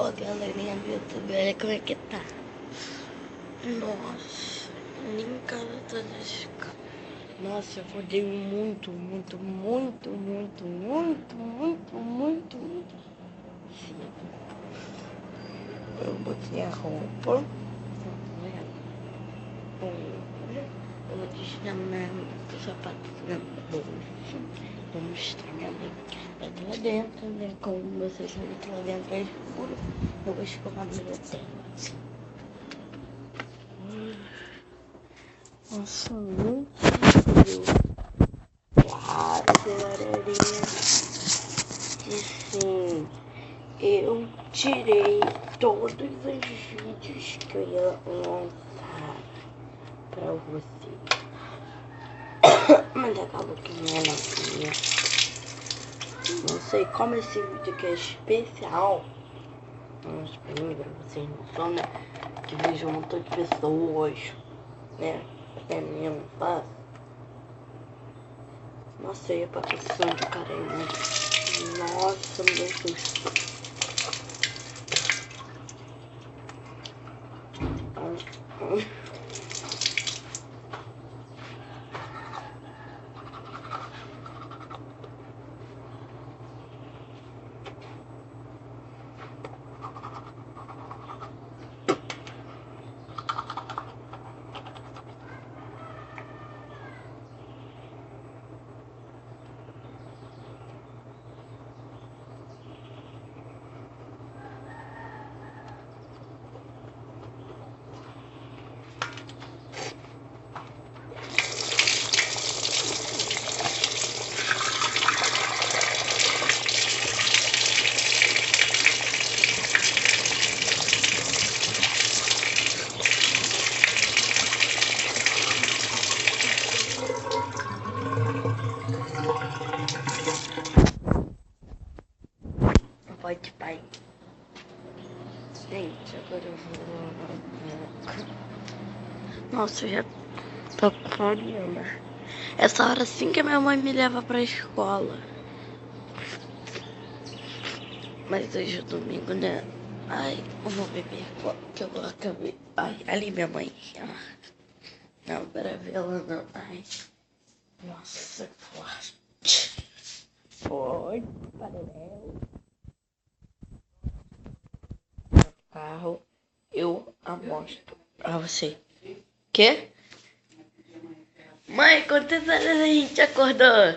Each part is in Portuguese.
Ó, galerinha do YouTube, olha como é que tá. Nossa, nem casa tá descalço. Nossa, eu acordei muito cedo. Eu botei a roupa. Eu vou deixar o sapato na bolsa. Vou mostrar minha mãe. Eu tô lá dentro, né? Como vocês sabem que lá dentro é escuro. Eu vou escovar meu dente. Nossa, muito frio. Claro, galerinha. E sim, eu tirei todos os vídeos que eu ia lançar pra vocês. Mas acabou que não é novinha. Não sei como esse vídeo aqui é especial. Vamos pra mim, pra vocês não são, né? Que vejo um montão de pessoas, né? É mesmo, fácil. Nossa, eu ia pra posição de caralho, né? Nossa, meu Deus. Pode, pai. Gente, agora eu vou... Nossa, eu já tô clareando. Essa hora sim que a minha mãe me leva pra escola. Mas hoje é domingo, né? Ai, eu vou beber, que eu acabei... Ai, ali minha mãe. Não, para ver ela não. Ai, nossa, forte. Foi, paralelo. Carro, eu mostro pra você. Quê? Mãe, quantas horas a gente acordou?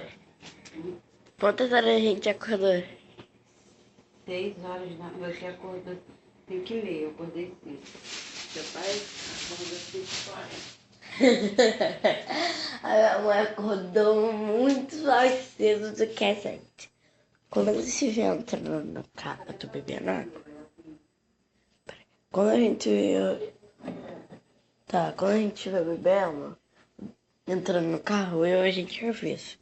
Quantas horas a gente acordou? 6 horas, você acordou 5h30, eu acordei 5. Seu pai acordou 5h40. A minha mãe acordou muito mais cedo do que a gente. Quando a gente entra no carro, eu tô bebendo água. Quando a gente... Tá, quando a gente vai bebendo, entrando no carro, a gente já fez.